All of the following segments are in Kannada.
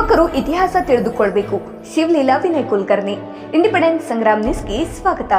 ಯುವಕರು ಇತಿಹಾಸ ತಿಳಿದುಕೊಳ್ಳಬೇಕು. ಶಿವಲೀಲಾ ವಿನಯ್ ಕುಲಕರ್ಣಿ. ಇಂಡಿಪೆಂಡೆಂಟ್ ಸಂಗ್ರಾಮ್ ನ್ಯೂಸ್ಗೆ ಸ್ವಾಗತ.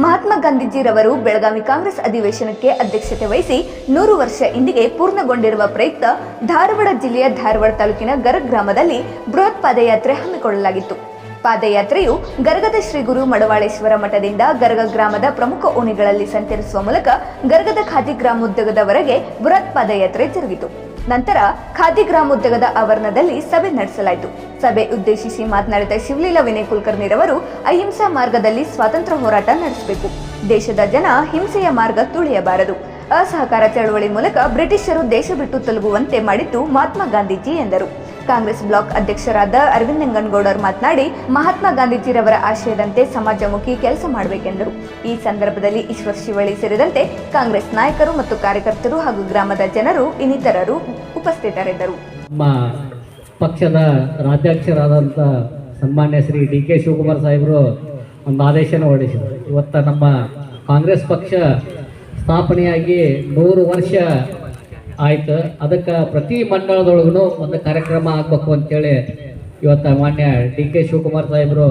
ಮಹಾತ್ಮ ಗಾಂಧೀಜಿರವರು ಬೆಳಗಾವಿ ಕಾಂಗ್ರೆಸ್ ಅಧಿವೇಶನಕ್ಕೆ ಅಧ್ಯಕ್ಷತೆ ವಹಿಸಿ 100 ವರ್ಷ ಇಂದಿಗೆ ಪೂರ್ಣಗೊಂಡಿರುವ ಪ್ರಯುಕ್ತ ಧಾರವಾಡ ಜಿಲ್ಲೆಯ ಧಾರವಾಡ ತಾಲೂಕಿನ ಗರಗ್ ಗ್ರಾಮದಲ್ಲಿ ಬೃಹತ್ ಪಾದಯಾತ್ರೆ ಹಮ್ಮಿಕೊಳ್ಳಲಾಗಿತ್ತು. ಪಾದಯಾತ್ರೆಯು ಗರಗದ ಶ್ರೀ ಗುರು ಮಡವಾಳೇಶ್ವರ ಮಠದಿಂದ ಗರಗ ಗ್ರಾಮದ ಪ್ರಮುಖ ಓಣಿಗಳಲ್ಲಿ ಸಂಚರಿಸುವ ಮೂಲಕ ಗರಗದ ಖಾದಿ ಗ್ರಾಮೋದ್ಯೋಗದವರೆಗೆ ಬೃಹತ್ ಪಾದಯಾತ್ರೆ ಜರುಗಿತು. ನಂತರ ಖಾದಿ ಗ್ರಾಮೋದ್ಯೋಗದ ಆವರಣದಲ್ಲಿ ಸಭೆ ನಡೆಸಲಾಯಿತು. ಸಭೆ ಉದ್ದೇಶಿಸಿ ಮಾತನಾಡಿದ ಶಿವಲೀಲಾ ವಿನಯ್ ಕುಲಕರ್ಣಿರವರು ಅಹಿಂಸಾ ಮಾರ್ಗದಲ್ಲಿ ಸ್ವಾತಂತ್ರ್ಯ ಹೋರಾಟ ನಡೆಸಬೇಕು. ದೇಶದ ಜನ ಹಿಂಸೆಯ ಮಾರ್ಗ ತುಳಿಯಬಾರದು. ಅಸಹಕಾರ ಚಳವಳಿ ಮೂಲಕ ಬ್ರಿಟಿಷರು ದೇಶ ಬಿಟ್ಟು ತೊಲಗುವಂತೆ ಮಾಡಿದ್ದು ಮಹಾತ್ಮ ಗಾಂಧೀಜಿ ಎಂದರು. ಕಾಂಗ್ರೆಸ್ ಬ್ಲಾಕ್ ಅಧ್ಯಕ್ಷರಾದ ಅರವಿಂದ್ ನಂಗನಗೌಡರ್ ಮಾತನಾಡಿ, ಮಹಾತ್ಮ ಗಾಂಧೀಜಿರವರ ಆಶಯದಂತೆ ಸಮಾಜಮುಖಿ ಕೆಲಸ ಮಾಡಬೇಕೆಂದರು. ಈ ಸಂದರ್ಭದಲ್ಲಿ ಈಶ್ವರ್ ಶಿವಳ್ಳಿ ಸೇರಿದಂತೆ ಕಾಂಗ್ರೆಸ್ ನಾಯಕರು ಮತ್ತು ಕಾರ್ಯಕರ್ತರು ಹಾಗೂ ಗ್ರಾಮದ ಜನರು ಇನ್ನಿತರರು ಉಪಸ್ಥಿತರಿದ್ದರು. ನಮ್ಮ ಪಕ್ಷದ ರಾಜ್ಯಾಧ್ಯಕ್ಷರಾದಂಥ ಸನ್ಮಾನ್ಯ ಶ್ರೀ ಡಿ.ಕೆ. ಶಿವಕುಮಾರ್ ಸಾಹೇಬರು ಒಂದು ಆದೇಶನ ಹೊರಡಿಸಿದರು. ಇವತ್ತು ನಮ್ಮ ಕಾಂಗ್ರೆಸ್ ಪಕ್ಷ ಸ್ಥಾಪನೆಯಾಗಿ 100 ವರ್ಷ ಆಯ್ತು. ಅದಕ್ಕೆ ಪ್ರತಿ ಮಂಡಳದೊಳಗೂ ಒಂದು ಕಾರ್ಯಕ್ರಮ ಆಗಬೇಕು ಅಂತೇಳಿ ಇವತ್ತು ಮಾನ್ಯ ಡಿ.ಕೆ. ಶಿವಕುಮಾರ್ ಸಾಹೇಬರು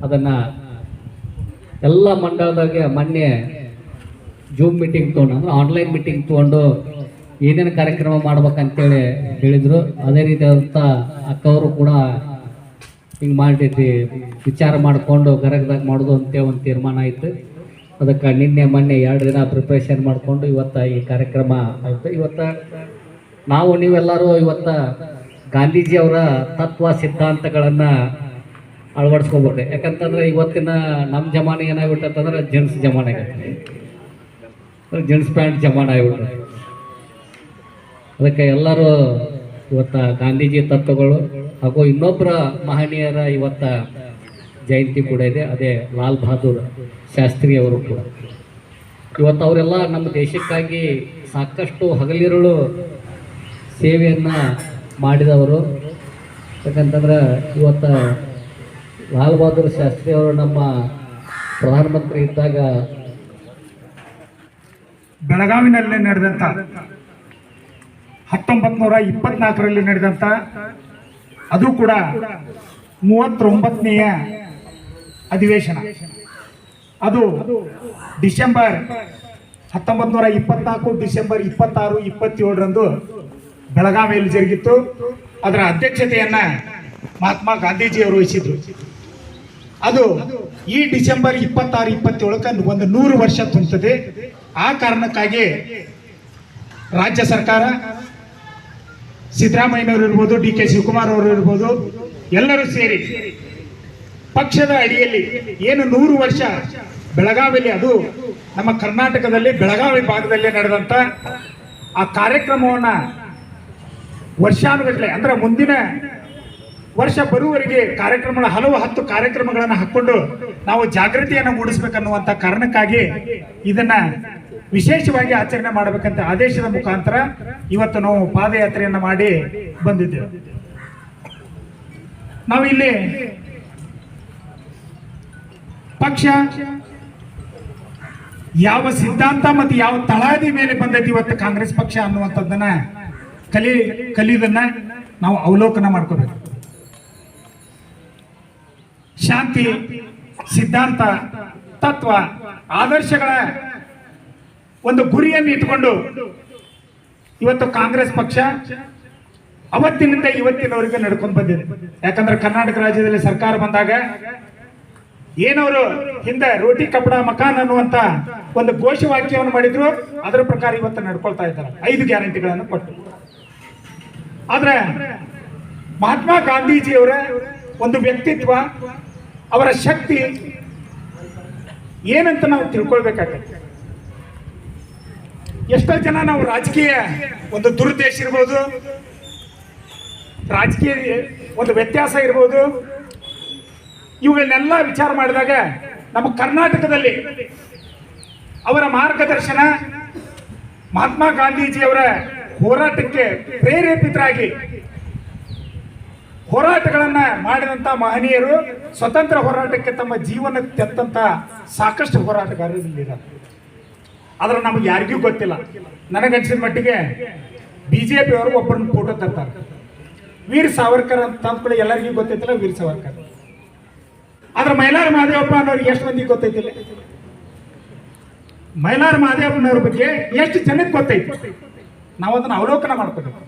ಅದನ್ನು ಎಲ್ಲ ಮಂಡಳದಾಗೆ ಮೊನ್ನೆ ಜೂಮ್ ಮೀಟಿಂಗ್ ತೊಗೊಂಡು, ಅಂದ್ರೆ ಆನ್ಲೈನ್ ಮೀಟಿಂಗ್ ತೊಗೊಂಡು ಏನೇನು ಕಾರ್ಯಕ್ರಮ ಮಾಡ್ಬೇಕಂತೇಳಿ ಹೇಳಿದರು. ಅದೇ ರೀತಿಯಾದಂಥ ಅಕ್ಕವರು ಕೂಡ ಹಿಂಗೆ ಮಾಡಿದ್ವಿ ವಿಚಾರ ಮಾಡಿಕೊಂಡು ಗರಗದಾಗ ಮಾಡೋದು ಅಂತೇಳಿ ಒಂದು ತೀರ್ಮಾನ ಆಯಿತು. ಅದಕ್ಕೆ ನಿನ್ನೆ ಮೊನ್ನೆ 2 ದಿನ ಪ್ರಿಪ್ರೇಷನ್ ಮಾಡಿಕೊಂಡು ಇವತ್ತು ಈ ಕಾರ್ಯಕ್ರಮ ಆಯಿತು. ಇವತ್ತು ನಾವು ನೀವೆಲ್ಲರೂ ಇವತ್ತು ಗಾಂಧೀಜಿಯವರ ತತ್ವ ಸಿದ್ಧಾಂತಗಳನ್ನು ಅಳವಡಿಸ್ಕೋಬೇಕು. ಯಾಕಂತಂದ್ರೆ ಇವತ್ತಿನ ನಮ್ಮ ಜಮಾನೆ ಏನಾಗ್ಬಿಟ್ಟಂತಂದ್ರೆ ಜೀನ್ಸ್ ಜಮಾನೆ ಆಗೈತೆ, ಜೀನ್ಸ್ ಪ್ಯಾಂಟ್ ಜಮಾನೆ ಆಗಿಬಿಟ್ಟು. ಅದಕ್ಕೆ ಎಲ್ಲರೂ ಇವತ್ತು ಗಾಂಧೀಜಿ ತತ್ವಗಳು ಹಾಗೂ ಇನ್ನೊಬ್ಬರ ಮಹನೀಯರ ಇವತ್ತು ಜಯಂತಿ ಕೂಡ ಇದೆ. ಅದೇ ಲಾಲ್ ಬಹದ್ದೂರ್ ಶಾಸ್ತ್ರಿ ಅವರು ಕೂಡ ಇವತ್ತು ಅವರೆಲ್ಲ ನಮ್ಮ ದೇಶಕ್ಕಾಗಿ ಸಾಕಷ್ಟು ಹಗಲಿರುಳು ಸೇವೆಯನ್ನು ಮಾಡಿದವರು. ಯಾಕಂತಂದ್ರೆ ಇವತ್ತು ಲಾಲ್ ಬಹದ್ದೂರ್ ಶಾಸ್ತ್ರಿ ಅವರು ನಮ್ಮ ಪ್ರಧಾನಮಂತ್ರಿ ಇದ್ದಾಗ ಬೆಳಗಾವಿನಲ್ಲಿ ನಡೆದಂಥ 1924ರಲ್ಲಿ ನಡೆದಂಥ, ಅದು ಕೂಡ 39ನೇ ಅಧಿವೇಶನ, ಅದು ಡಿಸೆಂಬರ್ 1924 ಡಿಸೆಂಬರ್ 26, 27ರಂದು ಬೆಳಗಾವಿಯಲ್ಲಿ ಜರುಗಿತ್ತು. ಅದರ ಅಧ್ಯಕ್ಷತೆಯನ್ನ ಮಹಾತ್ಮ ಗಾಂಧೀಜಿಯವರು ವಹಿಸಿದ್ರು. ಅದು ಈ ಡಿಸೆಂಬರ್ 26, 27ಕ್ಕೆ ಒಂದು 100 ವರ್ಷ ತುಂಬುತ್ತದೆ. ಆ ಕಾರಣಕ್ಕಾಗಿ ರಾಜ್ಯ ಸರ್ಕಾರ, ಸಿದ್ದರಾಮಯ್ಯನವರು ಇರ್ಬೋದು, ಡಿ.ಕೆ. ಶಿವಕುಮಾರ್ ಅವರು ಇರ್ಬೋದು, ಎಲ್ಲರೂ ಸೇರಿ ಪಕ್ಷದ ಅಡಿಯಲ್ಲಿ ಏನು 100 ವರ್ಷ ಬೆಳಗಾವಿಯಲ್ಲಿ, ಅದು ನಮ್ಮ ಕರ್ನಾಟಕದಲ್ಲಿ ಬೆಳಗಾವಿ ಭಾಗದಲ್ಲಿ ನಡೆದಂಥ ಆ ಕಾರ್ಯಕ್ರಮವನ್ನು ವರ್ಷಾನುಗಟ್ಟಲೆ, ಅಂದ್ರೆ ಮುಂದಿನ ವರ್ಷ ಬರುವವರೆಗೆ ಕಾರ್ಯಕ್ರಮಗಳ ಹಲವು 10 ಕಾರ್ಯಕ್ರಮಗಳನ್ನು ಹಾಕೊಂಡು ನಾವು ಜಾಗೃತಿಯನ್ನು ಮೂಡಿಸಬೇಕನ್ನುವಂಥ ಕಾರಣಕ್ಕಾಗಿ ಇದನ್ನ ವಿಶೇಷವಾಗಿ ಆಚರಣೆ ಮಾಡಬೇಕಂತ ಆದೇಶದ ಮುಖಾಂತರ ಇವತ್ತು ನಾವು ಪಾದಯಾತ್ರೆಯನ್ನು ಮಾಡಿ ಬಂದಿದ್ದೇವೆ. ನಾವು ಇಲ್ಲಿ ಪಕ್ಷ ಯಾವ ಸಿದ್ಧಾಂತ ಮತ್ತು ಯಾವ ತಳಹದಿ ಮೇಲೆ ಬಂದೈತಿ ಇವತ್ತು ಕಾಂಗ್ರೆಸ್ ಪಕ್ಷ ಅನ್ನುವಂಥದ್ದನ್ನ ಕಲಿಯುವುದನ್ನ ನಾವು ಅವಲೋಕನ ಮಾಡ್ಕೋಬೇಕು. ಶಾಂತಿ, ಸಿದ್ಧಾಂತ, ತತ್ವ, ಆದರ್ಶಗಳ ಒಂದು ಗುರಿಯನ್ನು ಇಟ್ಕೊಂಡು ಇವತ್ತು ಕಾಂಗ್ರೆಸ್ ಪಕ್ಷ ಅವತ್ತಿನಿಂದ ಇವತ್ತಿನವರೆಗೆ ನಡ್ಕೊಂಡು ಬಂದಿದೆ. ಯಾಕಂದ್ರೆ ಕರ್ನಾಟಕ ರಾಜ್ಯದಲ್ಲಿ ಸರ್ಕಾರ ಬಂದಾಗ ಏನವರು ಹಿಂದೆ ರೋಟಿ ಕಪಡ ಮಕಾನ್ ಅನ್ನುವಂತ ಒಂದು ಘೋಷವಾಕ್ಯವನ್ನು ಮಾಡಿದ್ರು, ಅದರ ಪ್ರಕಾರ ಇವತ್ತು ನಡ್ಕೊಳ್ತಾ ಇದ್ದಾರೆ. 5 ಗ್ಯಾರಂಟಿಗಳನ್ನು ಕೊಟ್ಟು. ಆದ್ರೆ ಮಹಾತ್ಮ ಗಾಂಧೀಜಿಯವರ ಒಂದು ವ್ಯಕ್ತಿತ್ವ, ಅವರ ಶಕ್ತಿ ಏನಂತ ನಾವು ತಿಳ್ಕೊಳ್ಬೇಕಾಗತ್ತೆ. ಎಷ್ಟೋ ಜನ ನಾವು ರಾಜಕೀಯ ಒಂದು ದುರುದ್ದೇಶ ಇರ್ಬೋದು, ರಾಜಕೀಯ ಒಂದು ವ್ಯತ್ಯಾಸ ಇರ್ಬೋದು, ಇವುಗಳನ್ನೆಲ್ಲ ವಿಚಾರ ಮಾಡಿದಾಗ ನಮ್ಮ ಕರ್ನಾಟಕದಲ್ಲಿ ಅವರ ಮಾರ್ಗದರ್ಶನ, ಮಹಾತ್ಮ ಗಾಂಧೀಜಿಯವರ ಹೋರಾಟಕ್ಕೆ ಪ್ರೇರೇಪಿತರಾಗಿ ಹೋರಾಟಗಳನ್ನ ಮಾಡಿದಂಥ ಮಹನೀಯರು, ಸ್ವತಂತ್ರ ಹೋರಾಟಕ್ಕೆ ತಮ್ಮ ಜೀವನ ತೆತ್ತಂತ ಸಾಕಷ್ಟು ಹೋರಾಟಗಾರರು ಇಲ್ಲಿದ್ದಾರೆ. ಆದ್ರೆ ನಮಗೆ ಯಾರಿಗೂ ಗೊತ್ತಿಲ್ಲ. ನನಗನ್ಸಿದ ಮಟ್ಟಿಗೆ ಬಿಜೆಪಿ ಅವರು ಒಬ್ಬರನ್ನ ಫೋಟೋ ತರ್ತಾರೆ, ವೀರ್ ಸಾವರ್ಕರ್ ಅಂತ ಅಂದ್ಕೊಳ್ಳಿ, ಎಲ್ಲರಿಗೂ ಗೊತ್ತೈತಿಲ್ಲ ವೀರ್ ಸಾವರ್ಕರ್. ಆದ್ರೆ ಮೈಲಾರ ಮಹದೇವಪ್ಪ ಅನ್ನೋರಿಗೆ ಎಷ್ಟು ಮಂದಿಗೆ ಗೊತ್ತೈತಿಲ್ಲ? ಮೈಲಾರ ಮಹದೇವಪ್ಪನವ್ರ ಬಗ್ಗೆ ಎಷ್ಟು ಜನಕ್ಕೆ ಗೊತ್ತೈತಿ? ನಾವು ಅದನ್ನ ಅವಲೋಕನ ಮಾಡ್ಕೋಬೇಕು.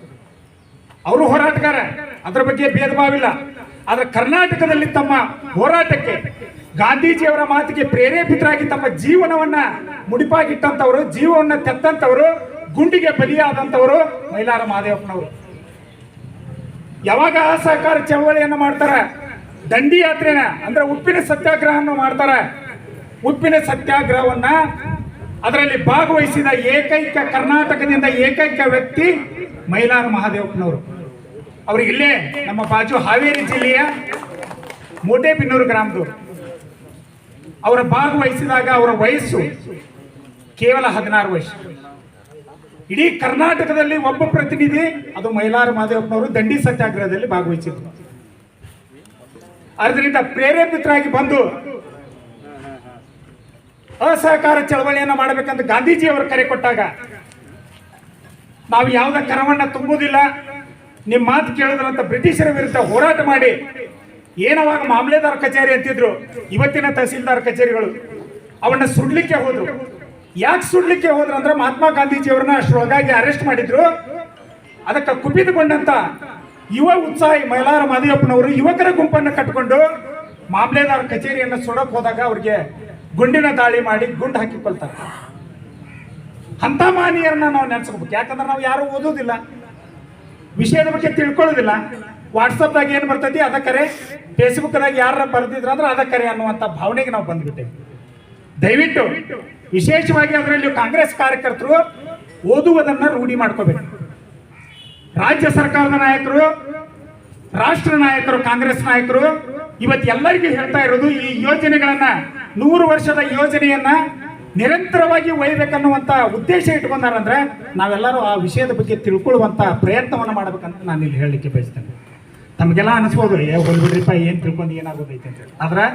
ಅವರು ಹೋರಾಟಗಾರ, ಅದರ ಬಗ್ಗೆ ಭೇದ ಭಾವಿಲ್ಲ. ಆದ್ರೆ ಕರ್ನಾಟಕದಲ್ಲಿ ತಮ್ಮ ಹೋರಾಟಕ್ಕೆ, ಗಾಂಧೀಜಿಯವರ ಮಾತಿಗೆ ಪ್ರೇರೇಪಿತರಾಗಿ ತಮ್ಮ ಜೀವನವನ್ನ ಮುಡಿಪಾಗಿಟ್ಟಂತವರು, ಜೀವವನ್ನ ತೆತ್ತಂತವರು, ಗುಂಡಿಗೆ ಬಲಿಯಾದಂತವರು ಮೈಲಾರ ಮಹದೇವಪ್ಪನವರು. ಯಾವಾಗ ಅಸಹಕಾರ ಚಳವಳಿಯನ್ನು ಮಾಡ್ತಾರ, ದಂಡಿ ಯಾತ್ರೆನ ಅಂದ್ರೆ ಉಪ್ಪಿನ ಸತ್ಯಾಗ್ರಹವನ್ನು ಮಾಡ್ತಾರ, ಉಪ್ಪಿನ ಸತ್ಯಾಗ್ರಹವನ್ನ ಅದರಲ್ಲಿ ಭಾಗವಹಿಸಿದ ಏಕೈಕ ಕರ್ನಾಟಕದಿಂದ ಏಕೈಕ ವ್ಯಕ್ತಿ ಮೈಲಾರ ಮಹದೇವಪ್ಪನವರು. ಅವ್ರಿಗೆ ಇಲ್ಲೇ ನಮ್ಮ ಬಾಜು ಹಾವೇರಿ ಜಿಲ್ಲೆಯ ಮೋಟೆಬಿನ್ನೂರು ಗ್ರಾಮದವರು. ಅವರ ಭಾಗವಹಿಸಿದಾಗ ಅವರ ವಯಸ್ಸು ಕೇವಲ 16 ವರ್ಷ. ಇಡೀ ಕರ್ನಾಟಕದಲ್ಲಿ ಒಬ್ಬ ಪ್ರತಿನಿಧಿ, ಅದು ಮೈಲಾರ ಮಹದೇವಪ್ಪನವರು ದಂಡಿ ಸತ್ಯಾಗ್ರಹದಲ್ಲಿ ಭಾಗವಹಿಸಿದ್ರು. ಅದರಿಂದ ಪ್ರೇರೇಪಿತರಾಗಿ ಬಂದು ಅಸಹಕಾರ ಚಳವಳಿಯನ್ನು ಮಾಡಬೇಕಂತ ಗಾಂಧೀಜಿಯವರು ಕರೆ ಕೊಟ್ಟಾಗ, ನಾವು ಯಾವುದೇ ಕರವನ್ನ ತುಂಬುವುದಿಲ್ಲ, ನಿಮ್ಮ ಮಾತು ಕೇಳಿದ್ರಂತ ಬ್ರಿಟಿಷರ ವಿರುದ್ಧ ಹೋರಾಟ ಮಾಡಿ, ಏನವಾಗ ಮಾಮಲೆದಾರ್ ಕಚೇರಿ ಅಂತಿದ್ರು, ಇವತ್ತಿನ ತಹಸೀಲ್ದಾರ್ ಕಚೇರಿಗಳು, ಅವನ್ನ ಸುಡ್ಲಿಕ್ಕೆ ಹೋದ್ರು. ಯಾಕೆ ಸುಡ್ಲಿಕ್ಕೆ ಹೋದ್ರು ಅಂದ್ರೆ ಮಹಾತ್ಮ ಗಾಂಧೀಜಿಯವ್ರನ್ನ ಅಷ್ಟರೊಳಗಾಗಿ ಅರೆಸ್ಟ್ ಮಾಡಿದ್ರು. ಅದಕ್ಕೆ ಕುಪಿತಗೊಂಡಂತ ಯುವ ಉತ್ಸಾಹಿ ಮೈಲಾರ ಮಹದೇವಪ್ಪನವರು ಯುವಕರ ಗುಂಪನ್ನು ಕಟ್ಟಿಕೊಂಡು ಮಾಮಲೆದಾರ್ ಕಚೇರಿಯನ್ನು ಸುಡಕ್ ಹೋದಾಗ ಅವ್ರಿಗೆ ಗುಂಡಿನ ದಾಳಿ ಮಾಡಿ ಗುಂಡು ಹಾಕಿಕೊಳ್ತಾರೆ. ಅಂತ ಮಾನೀಯರನ್ನ ನಾವು ನೆನೆಸ್ಕೋಬೇಕು. ಯಾಕಂದ್ರೆ ನಾವು ಯಾರು ಓದೋದಿಲ್ಲ, ವಿಷಯದ ಬಗ್ಗೆ ತಿಳ್ಕೊಳ್ಳೋದಿಲ್ಲ. ವಾಟ್ಸಪ್ದಾಗ ಏನು ಬರ್ತೈತಿ ಅದಕ್ಕರೆ, ಫೇಸ್ಬುಕ್ದಾಗ ಯಾರ ಬರ್ದಿದ್ರ ಅಂದ್ರೆ ಅದಕ್ಕರೆ ಅನ್ನುವಂಥ ಭಾವನೆಗೆ ನಾವು ಬಂದ್ಬಿಟ್ಟೇವೆ. ದಯವಿಟ್ಟು ವಿಶೇಷವಾಗಿ ಅದರಲ್ಲಿ ಕಾಂಗ್ರೆಸ್ ಕಾರ್ಯಕರ್ತರು ಓದುವುದನ್ನ ರೂಢಿ ಮಾಡ್ಕೋಬೇಕು. ರಾಜ್ಯ ಸರ್ಕಾರದ ನಾಯಕರು, ರಾಷ್ಟ್ರ ನಾಯಕರು, ಕಾಂಗ್ರೆಸ್ ನಾಯಕರು ಇವತ್ತು ಎಲ್ಲರಿಗೂ ಹೇಳ್ತಾ ಇರೋದು, ಈ ಯೋಜನೆಗಳನ್ನ 100 ವರ್ಷದ ಯೋಜನೆಯನ್ನ ನಿರಂತರವಾಗಿ ಒಯ್ಯಬೇಕನ್ನುವಂತ ಉದ್ದೇಶ ಇಟ್ಕೊಂಡಾರಂದ್ರೆ ನಾವೆಲ್ಲರೂ ಆ ವಿಷಯದ ಬಗ್ಗೆ ತಿಳ್ಕೊಳ್ಳುವಂತ ಪ್ರಯತ್ನವನ್ನ ಮಾಡ್ಬೇಕಂತ ನಾನು ಇಲ್ಲಿ ಹೇಳಲಿಕ್ಕೆ ಬಯಸ್ತೇನೆ. ತಮಗೆಲ್ಲ ಅನಿಸ್ಬೋದು, ಹೋಗ್ಬಿಡ್ರಿಪ್ಪ ಏನ್ ತಿಳ್ಕೊಂಡು ಏನಾಗೋದೈತೆ ಅಂತ ಹೇಳಿ. ಆದ್ರೆ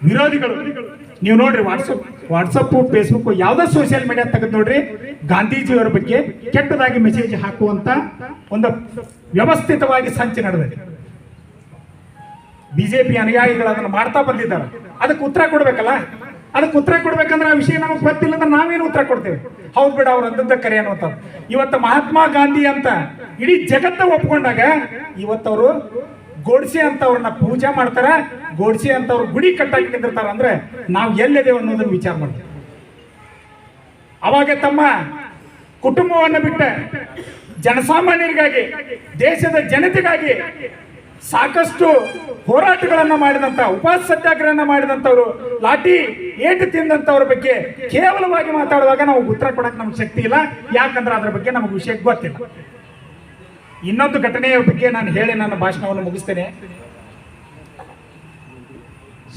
ವಿರೋಧಿಗಳು, ನೀವು ನೋಡ್ರಿ ವಾಟ್ಸಪ್ ಫೇಸ್ಬುಕ್ ಯಾವುದೋ ಸೋಷಿಯಲ್ ಮೀಡಿಯಾ ತೆಗೆದು ನೋಡ್ರಿ, ಗಾಂಧೀಜಿಯವರ ಬಗ್ಗೆ ಕೆಟ್ಟದಾಗಿ ಮೆಸೇಜ್ ಹಾಕುವಂತ ಒಂದು ವ್ಯವಸ್ಥಿತವಾಗಿ ಸಂಚು ನಡೆದಿದೆ. ಬಿಜೆಪಿ ಅನುಯಾಯಿಗಳು ಅದನ್ನು ಮಾಡ್ತಾ ಬಂದಿದ್ದಾರೆ. ಅದಕ್ಕೆ ಉತ್ತರ ಕೊಡ್ಬೇಕಲ್ಲ. ಅದಕ್ಕೆ ಉತ್ತರ ಕೊಡ್ಬೇಕಂದ್ರೆ ಆ ವಿಷಯ ನಮಗೆ ಗೊತ್ತಿಲ್ಲ ಅಂದ್ರೆ ನಾವೇನು ಉತ್ತರ ಕೊಡ್ತೇವೆ? ಹೌದು ಬಿಡ, ಅವ್ರು ಅಂದದ್ದ ಕರೆ ಅನ್ನುವಂಥದ್ದು. ಇವತ್ತು ಮಹಾತ್ಮ ಗಾಂಧಿ ಅಂತ ಇಡೀ ಜಗತ್ತ ಒಪ್ಕೊಂಡಾಗ ಇವತ್ತವರು ಗೋಡ್ಸೆ ಅಂತವ್ರನ್ನ ಪೂಜೆ ಮಾಡ್ತಾರ, ಗೋಡ್ಸೆ ಅಂತವ್ರು ಗುಡಿ ಕಟ್ಟಾಗಿ ನಿಂತಿರ್ತಾರ ಅಂದ್ರೆ ನಾವು ಎಲ್ಲಿದ್ದೇವೆ ಅನ್ನೋದನ್ನ ವಿಚಾರ ಮಾಡ್ತೀವಿ. ಅವಾಗ ತಮ್ಮ ಕುಟುಂಬವನ್ನು ಬಿಟ್ಟ ಜನಸಾಮಾನ್ಯರಿಗಾಗಿ, ದೇಶದ ಜನತೆಗಾಗಿ ಸಾಕಷ್ಟು ಹೋರಾಟಗಳನ್ನ ಮಾಡಿದಂತ, ಉಪವಾಸ ಸತ್ಯಾಗ್ರಹನ ಮಾಡಿದಂಥವ್ರು, ಲಾಠಿ ಏಟು ತಿಂದಂಥವ್ರ ಬಗ್ಗೆ ಕೇವಲವಾಗಿ ಮಾತಾಡುವಾಗ ನಾವು ಉತ್ತರ ಕೊಡಕ್ಕೆ ನಮ್ಗೆ ಶಕ್ತಿ ಇಲ್ಲ. ಯಾಕಂದ್ರೆ ಅದ್ರ ಬಗ್ಗೆ ನಮಗೆ ವಿಷಯ ಗೊತ್ತಿಲ್ಲ. ಇನ್ನೊಂದು ಘಟನೆಯ ಬಗ್ಗೆ ನಾನು ಹೇಳಿ ನನ್ನ ಭಾಷಣವನ್ನು ಮುಗಿಸ್ತೇನೆ.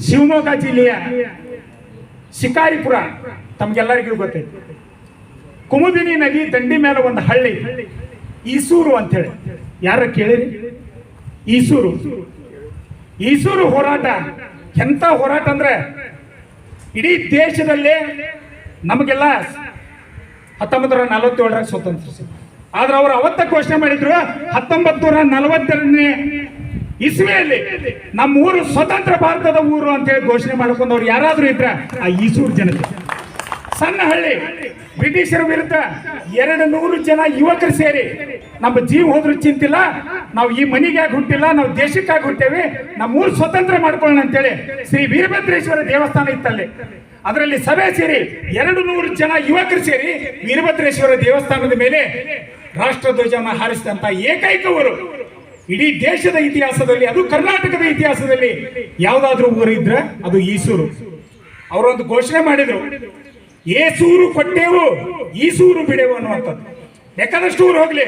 ಶಿವಮೊಗ್ಗ ಜಿಲ್ಲೆಯ ಶಿಕಾರಿಪುರ ತಮ್ಗೆಲ್ಲರಿಗೂ ಗೊತ್ತೈತೆ. ಕುಮುದಿನಿ ನದಿ ದಂಡಿ ಮೇಲೆ ಒಂದು ಹಳ್ಳಿ ಈಸೂರು ಅಂತ ಹೇಳಿ, ಯಾರ ಕೇಳಿರಿ? ಈಸೂರು ಹೋರಾಟ ಎಂತ ಹೋರಾಟ ಅಂದ್ರೆ ಇಡೀ ದೇಶದಲ್ಲೇ ನಮಗೆಲ್ಲ 1947 ಸ್ವತಂತ್ರ ಸಿಕ್ತು. ಆದ್ರೆ ಅವರು ಅವತ್ತ ಘೋಷಣೆ ಮಾಡಿದ್ರು 1942ನೇ ಇಸ್ವಿಯಲ್ಲಿ ನಮ್ಮ ಊರು ಸ್ವತಂತ್ರ ಭಾರತದ ಊರು ಅಂತ ಹೇಳಿ ಘೋಷಣೆ ಮಾಡ್ಕೊಂಡವ್ರು ಯಾರಾದ್ರೂ ಇದ್ರೆ ಆ ಈಸೂರು ಜನತೆ. ಸಣ್ಣ ಹಳ್ಳಿ, ಬ್ರಿಟಿಷರ ವಿರುದ್ಧ 200 ಜನ ಯುವಕರು ಸೇರಿ ನಮ್ಮ ಜೀವ ಹೋದ್ರೂ ಚಿಂತಿಲ್ಲ, ನಾವು ಈ ಮನೆಗಾಗಿ ಹುಟ್ಟಿಲ್ಲ, ನಾವು ದೇಶಕ್ಕಾಗಿ ಹುಟ್ಟೇವಿ, ನಮ್ಮ ಊರು ಸ್ವತಂತ್ರ ಮಾಡ್ಕೊಳ್ಳೋಣ ಅಂತೇಳಿ ಶ್ರೀ ವೀರಭದ್ರೇಶ್ವರ ದೇವಸ್ಥಾನ ಇತ್ತಲ್ಲಿ. ಅದರಲ್ಲಿ ಸಭೆ ಸೇರಿ 200 ಜನ ಯುವಕರು ಸೇರಿ ವೀರಭದ್ರೇಶ್ವರ ದೇವಸ್ಥಾನದ ಮೇಲೆ ರಾಷ್ಟ್ರಧ್ವಜವನ್ನು ಹಾರಿಸಿದಂತ ಏಕೈಕ ಊರು ಇಡೀ ದೇಶದ ಇತಿಹಾಸದಲ್ಲಿ, ಅದು ಕರ್ನಾಟಕದ ಇತಿಹಾಸದಲ್ಲಿ ಯಾವುದಾದ್ರೂ ಊರು ಇದ್ರೆ ಅದು ಈಸೂರು. ಅವರೊಂದು ಘೋಷಣೆ ಮಾಡಿದ್ರು, ಏಸೂರು ಕೊಟ್ಟೇವು ಈಸೂರು ಬಿಡೆವು ಅನ್ನುವಂಥದ್ದು. ಬೇಕಾದಷ್ಟು ಊರು ಹೋಗ್ಲಿ,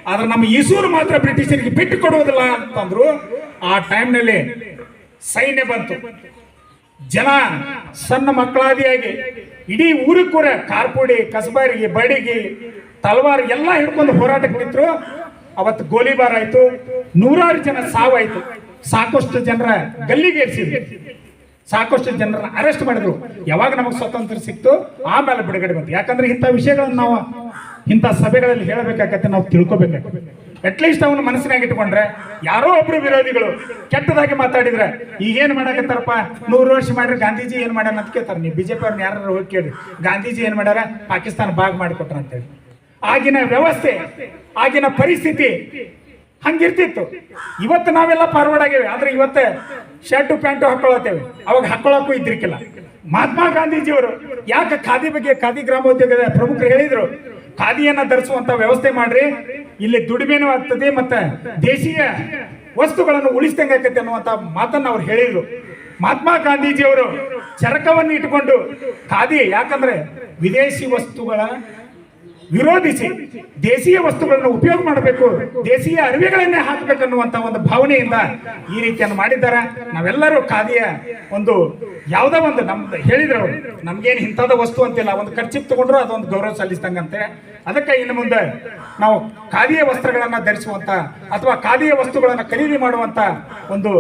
ಆದ್ರೆ ನಮ್ಮ ಈಸೂರು ಮಾತ್ರ ಬ್ರಿಟಿಷರಿಗೆ ಬಿಟ್ಟು ಕೊಡುವುದಿಲ್ಲ ಅಂತಂದ್ರು. ಆ ಟೈಮ್ನಲ್ಲಿ ಸೈನ್ಯ ಬಂತು, ಜನ ಸಣ್ಣ ಮಕ್ಕಳಾದಿಯಾಗಿ ಇಡೀ ಊರಿಗೂರ ಕಾರ್ಪುಡಿ, ಕಸಬಾರಿಗೆ, ಬಡಿಗೆ, ತಲವಾರು ಎಲ್ಲ ಹಿಡ್ಕೊಂಡು ಹೋರಾಟಕ್ಕೆ ನಿಂತರು. ಅವತ್ತು ಗೋಲಿಬಾರ್ ಆಯ್ತು, 100 ಜನ ಸಾವಾಯ್ತು, ಸಾಕಷ್ಟು ಜನರ ಗಲ್ಲಿಗೇರಿಸಿದ್ರು, ಸಾಕಷ್ಟು ಜನರನ್ನ ಅರೆಸ್ಟ್ ಮಾಡಿದ್ರು. ಯಾವಾಗ ನಮಗೆ ಸ್ವತಂತ್ರ ಸಿಕ್ತು ಆಮೇಲೆ ಬಿಡುಗಡೆ ಬಂತು. ಯಾಕಂದ್ರೆ ಇಂಥ ವಿಷಯಗಳನ್ನ ನಾವು ಇಂಥ ಸಭೆಗಳಲ್ಲಿ ಹೇಳಬೇಕಾಗತ್ತೆ, ನಾವು ತಿಳ್ಕೊಬೇಕಾಗತ್ತೆ. ಅಟ್ಲೀಸ್ಟ್ ಅವನ ಮನಸ್ಸಿನಾಗ ಇಟ್ಕೊಂಡ್ರೆ ಯಾರೋ ಒಬ್ರು ವಿರೋಧಿಗಳು ಕೆಟ್ಟದಾಗಿ ಮಾತಾಡಿದ್ರೆ ಈಗೇನು ಮಾಡಕತ್ತಾರಪ್ಪ 100 ವರ್ಷ ಮಾಡ್ರಿ ಗಾಂಧೀಜಿ ಏನು ಮಾಡ್ಯಾರ ಅಂತ ಕೇಳ್ತಾರೆ. ನೀವು ಬಿಜೆಪಿ ಅವ್ರನ್ನ ಯಾರು ಹೋಗಿ ಕೇಳಿ ಗಾಂಧೀಜಿ ಏನು ಮಾಡ್ಯಾರ, ಪಾಕಿಸ್ತಾನ ಭಾಗ ಮಾಡಿಕೊಟ್ರ ಅಂತೇಳಿ. ಆಗಿನ ವ್ಯವಸ್ಥೆ, ಆಗಿನ ಪರಿಸ್ಥಿತಿ ಹಂಗಿರ್ತಿತ್ತು. ಇವತ್ತು ನಾವೆಲ್ಲ ಫಾರ್ವರ್ಡ್ ಆಗಿವೆ, ಆದ್ರೆ ಇವತ್ತು ಶರ್ಟು ಪ್ಯಾಂಟು ಹಾಕೊಳ್ಳತ್ತೇವೆ, ಅವಾಗ ಹಾಕೊಳ್ಳೋಕ್ಕೂ ಇದ್ರಿಕಿಲ್ಲ. ಮಹಾತ್ಮ ಗಾಂಧೀಜಿಯವರು ಯಾಕೆ ಖಾದಿ ಬಗ್ಗೆ, ಖಾದಿ ಗ್ರಾಮೋದ್ಯೋಗದ ಪ್ರಮುಖರು ಹೇಳಿದ್ರು, ಖಾದಿಯನ್ನ ಧರಿಸುವಂತ ವ್ಯವಸ್ಥೆ ಮಾಡ್ರಿ, ಇಲ್ಲಿ ದುಡಿಮೆನೂ ಆಗ್ತದೆ ಮತ್ತೆ ದೇಶೀಯ ವಸ್ತುಗಳನ್ನು ಉಳಿಸ್ದಂಗೆ ಆಕತ್ತೆ ಅನ್ನುವಂತ ಮಾತನ್ನ ಅವ್ರು ಹೇಳಿದ್ರು. ಮಹಾತ್ಮ ಗಾಂಧೀಜಿಯವರು ಚರಕವನ್ನು ಇಟ್ಟುಕೊಂಡು ಖಾದಿ, ಯಾಕಂದ್ರೆ ವಿದೇಶಿ ವಸ್ತುಗಳ ವಿರೋಧಿಸಿ ದೇಶೀಯ ವಸ್ತುಗಳನ್ನು ಉಪಯೋಗ ಮಾಡಬೇಕು, ದೇಶೀಯ ಅರಿವೆಗಳನ್ನೇ ಹಾಕಬೇಕನ್ನುವಂತ ಒಂದು ಭಾವನೆಯಿಂದ ಈ ರೀತಿಯನ್ನು ಮಾಡಿದ್ದಾರೆ. ನಾವೆಲ್ಲರೂ ಖಾದಿಯ ಒಂದು ಯಾವುದೋ ಒಂದು ನಮ್ದು ಹೇಳಿದ್ರು, ನಮ್ಗೇನು ಇಂಥದ ವಸ್ತು ಅಂತಿಲ್ಲ, ಒಂದು ಖರ್ಚಿಗೆ ತಗೊಂಡ್ರು ಅದೊಂದು ಗೌರವ ಸಲ್ಲಿಸ್ದಂಗಂತೆ. ಅದಕ್ಕೆ ಇನ್ನು ಮುಂದೆ ನಾವು ಖಾದಿಯ ವಸ್ತ್ರಗಳನ್ನ ಧರಿಸುವಂತ ಅಥವಾ ಖಾದಿಯ ವಸ್ತುಗಳನ್ನು ಖರೀದಿ ಮಾಡುವಂತ ಒಂದು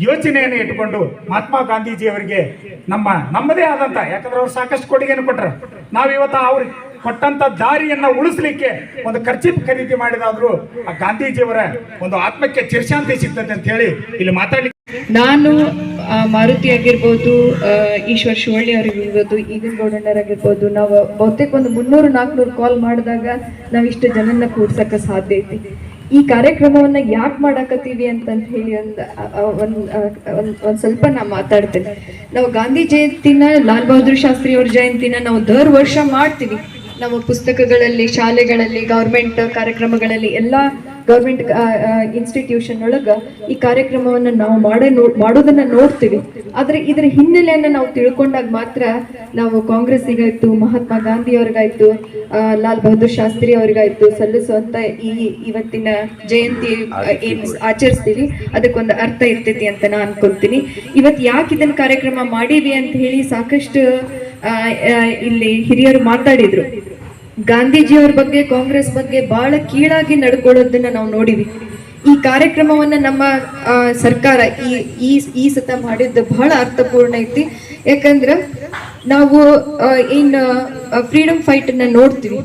ಯೋಚನೆಯನ್ನು ಇಟ್ಟುಕೊಂಡು ಮಹಾತ್ಮ ಗಾಂಧೀಜಿಯವರಿಗೆ ನಮ್ಮದೇ ಆದಂತ, ಯಾಕಂದ್ರೆ ಅವ್ರು ಸಾಕಷ್ಟು ಕೊಡುಗೆಯನ್ನು ಕೊಟ್ಟರು. ನಾವಿವತ್ತು ಅವ್ರಿಗೆ ಕೊಟ್ಟಂತ ದಾರಿಯನ್ನ ಉಳಿಸ್ಲಿಕ್ಕೆ ಒಂದು ಖರ್ಚು ಖರೀದಿ ಮಾಡಿದಾದ್ರು ಆ ಗಾಂಧೀಜಿಯವರ ಒಂದು ಆತ್ಮಕ್ಕೆ ಚಿರಶಾಂತಿ ಸಿಗ್ತದೆ ಅಂತ ಹೇಳಿ ಇಲ್ಲಿ ಮಾತಾಡ್ಲಿಕ್ಕೆ ನಾನು ಮಾರುತಿ ಆಗಿರ್ಬೋದು, ಈಶ್ವರ್ ಶಿವಳ್ಳಿ ಅವರಿಗಿರ್ಬೋದು, ಈಗಿನ ಗೌಡಣ್ಣರಾಗಿರ್ಬೋದು, ನಾವು ಬಹುತೇಕ ಒಂದು 300-400 ಕಾಲ್ ಮಾಡಿದಾಗ ನಾವು ಇಷ್ಟು ಜನನ್ನ ಕೂಡ್ಸಕ್ಕೆ ಸಾಧ್ಯ ಐತಿ. ಈ ಕಾರ್ಯಕ್ರಮವನ್ನ ಯಾಕೆ ಮಾಡಾಕತ್ತೀವಿ ಅಂತಂತ ಹೇಳಿ ಒಂದ್ ಸ್ವಲ್ಪ ನಾ ಮಾತಾಡ್ತೇನೆ. ನಾವು ಗಾಂಧಿ ಜಯಂತಿನ, ಲಾಲ್ ಬಹದ್ದೂರ್ ಶಾಸ್ತ್ರಿ ಅವ್ರ ಜಯಂತಿನ ನಾವು ದರ್ ವರ್ಷ ಮಾಡ್ತೀವಿ. ನಮ್ಮ ಪುಸ್ತಕಗಳಲ್ಲಿ, ಶಾಲೆಗಳಲ್ಲಿ, ಗೌರ್ಮೆಂಟ್ ಕಾರ್ಯಕ್ರಮಗಳಲ್ಲಿ, ಎಲ್ಲ ಗೌರ್ಮೆಂಟ್ ಇನ್ಸ್ಟಿಟ್ಯೂಷನ್ ಒಳಗ ಈ ಕಾರ್ಯಕ್ರಮವನ್ನು ನಾವು ಮಾಡೋದನ್ನ ನೋಡ್ತೀವಿ. ಆದ್ರೆ ಇದರ ಹಿನ್ನೆಲೆಯನ್ನ ನಾವು ತಿಳ್ಕೊಂಡಾಗ ಮಾತ್ರ ನಾವು ಕಾಂಗ್ರೆಸ್ಸಿಗಾಯ್ತು, ಮಹಾತ್ಮ ಗಾಂಧಿ ಅವ್ರಿಗಾಯ್ತು, ಲಾಲ್ ಬಹದ್ದೂರ್ ಶಾಸ್ತ್ರಿ ಅವ್ರಿಗಾಯ್ತು ಸಲ್ಲಿಸುವಂತ ಇವತ್ತಿನ ಜಯಂತಿ ಏನ್ ಆಚರಿಸ್ತೀವಿ ಅದಕ್ಕೊಂದು ಅರ್ಥ ಇರ್ತೈತಿ ಅಂತ ನಾನು ಅನ್ಕೊಂತೀನಿ. ಇವತ್ತು ಯಾಕೆ ಇದನ್ನ ಕಾರ್ಯಕ್ರಮ ಮಾಡೀವಿ ಅಂತ ಹೇಳಿ ಸಾಕಷ್ಟು ಇಲ್ಲಿ ಹಿರಿಯರು ಮಾತಾಡಿದ್ರು. ಗಾಂಧೀಜಿಯವ್ರ ಬಗ್ಗೆ, ಕಾಂಗ್ರೆಸ್ ಬಗ್ಗೆ ಬಹಳ ಕೀಳಾಗಿ ನಡ್ಕೊಳ್ಳೋದನ್ನ ನಾವು ನೋಡಿವಿ. ಈ ಕಾರ್ಯಕ್ರಮವನ್ನ ನಮ್ಮ ಸರ್ಕಾರ ಈ ಸತ ಮಾಡಿದ್ದು ಬಹಳ ಅರ್ಥಪೂರ್ಣ ಐತಿ. ಯಾಕಂದ್ರ ನಾವು ಫ್ರೀಡಮ್ ಫೈಟ್ ಅನ್ನ ನೋಡ್ತೀವಿ.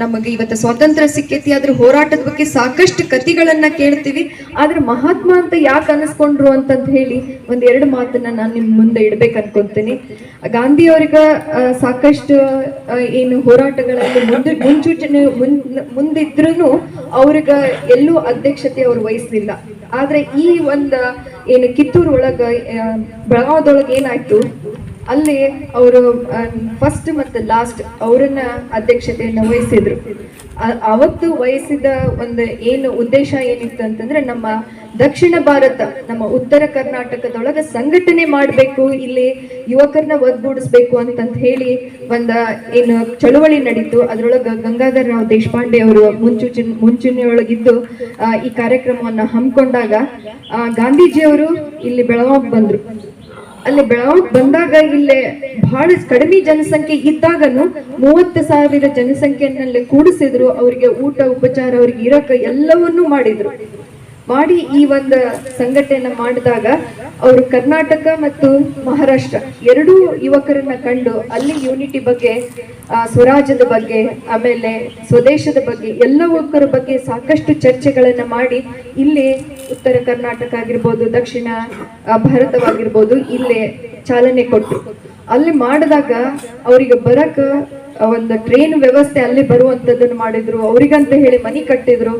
ನಮಗೆ ಇವತ್ತು ಸ್ವಾತಂತ್ರ್ಯ ಸಿಕ್ಕೈತಿ, ಅದ್ರ ಹೋರಾಟದ ಬಗ್ಗೆ ಸಾಕಷ್ಟು ಕಥೆಗಳನ್ನ ಕೇಳ್ತೀವಿ. ಆದ್ರೆ ಮಹಾತ್ಮ ಅಂತ ಯಾಕೆ ಅನಿಸ್ಕೊಂಡ್ರು ಅಂತಂತ ಹೇಳಿ 1-2 ಮಾತನ್ನ ನಾನು ನಿಮ್ ಮುಂದೆ ಇಡ್ಬೇಕು ಅನ್ಕೊಂತೀನಿ. ಗಾಂಧಿ ಅವ್ರಿಗ ಸಾಕಷ್ಟು ಹೋರಾಟಗಳಲ್ಲಿ ಮುಂದಿದ್ರೂ ಅವ್ರಿಗ ಎಲ್ಲೂ ಅಧ್ಯಕ್ಷತೆ ಅವ್ರು ವಹಿಸ್ಲಿಲ್ಲ. ಆದ್ರೆ ಈ ಕಿತ್ತೂರು ಒಳಗ, ಬೆಳಗಾವದೊಳಗ ಏನಾಯ್ತು, ಅಲ್ಲಿ ಅವರು ಫಸ್ಟ್ ಮತ್ತು ಲಾಸ್ಟ್ ಅವರನ್ನ ಅಧ್ಯಕ್ಷತೆಯನ್ನು ವಹಿಸಿದ್ರು. ಅವತ್ತು ವಹಿಸಿದ ಒಂದು ಉದ್ದೇಶ ಏನಿತ್ತು ಅಂತಂದ್ರೆ, ನಮ್ಮ ದಕ್ಷಿಣ ಭಾರತ, ನಮ್ಮ ಉತ್ತರ ಕರ್ನಾಟಕದೊಳಗ ಸಂಘಟನೆ ಮಾಡಬೇಕು, ಇಲ್ಲಿ ಯುವಕರನ್ನ ಒಗ್ಗೂಡಿಸ್ಬೇಕು ಅಂತಂತ ಹೇಳಿ ಚಳುವಳಿ ನಡೀತು. ಅದ್ರೊಳಗ ಗಂಗಾಧರ ರಾವ್ ದೇಶಪಾಂಡೆ ಅವರು ಮುಂಚೂಣಿಯೊಳಗಿದ್ದು ಈ ಕಾರ್ಯಕ್ರಮವನ್ನ ಹಮ್ಮಿಕೊಂಡಾಗ ಗಾಂಧೀಜಿಯವರು ಇಲ್ಲಿ ಬೆಳಗಾವಿಗೆ ಬಂದ್ರು. ಅಲ್ಲಿ ಬೆಳಗಾವಿಗೆ ಬಂದಾಗ ಇಲ್ಲೇ ಬಹಳ ಕಡಿಮೆ ಜನಸಂಖ್ಯೆ ಇದ್ದಾಗನು 30,000 ಜನಸಂಖ್ಯೆಯಲ್ಲಿ ಕೂಡಿಸಿದ್ರು. ಅವರಿಗೆ ಊಟ ಉಪಚಾರ, ಅವ್ರಿಗೆ ಇರಕ ಎಲ್ಲವನ್ನೂ ಮಾಡಿದ್ರು. ಮಾಡಿ ಈ ಸಂಘಟನೆ ಮಾಡಿದಾಗ ಅವರು ಕರ್ನಾಟಕ ಮತ್ತು ಮಹಾರಾಷ್ಟ್ರ ಎರಡೂ ಯುವಕರನ್ನ ಕಂಡು ಅಲ್ಲಿ ಯೂನಿಟಿ ಬಗ್ಗೆ, ಸ್ವರಾಜ್ಯದ ಬಗ್ಗೆ, ಆಮೇಲೆ ಸ್ವದೇಶದ ಬಗ್ಗೆ, ಎಲ್ಲ ಯುವಕರ ಬಗ್ಗೆ ಸಾಕಷ್ಟು ಚರ್ಚೆಗಳನ್ನ ಮಾಡಿ ಇಲ್ಲಿ ಉತ್ತರ ಕರ್ನಾಟಕ ಆಗಿರ್ಬೋದು, ದಕ್ಷಿಣ ಭಾರತವಾಗಿರ್ಬೋದು ಇಲ್ಲೇ ಚಾಲನೆ ಕೊಟ್ಟರು. ಅಲ್ಲಿ ಮಾಡಿದಾಗ ಅವರಿಗೆ ಬರಕ ಒಂದು ಟ್ರೈನ್ ವ್ಯವಸ್ಥೆ ಅಲ್ಲಿ ಬರುವಂತದನ್ನು ಮಾಡಿದ್ರು. ಅವ್ರಿಗಂತ ಹೇಳಿ ಮನಿ ಕಟ್ಟಿದ್ರು.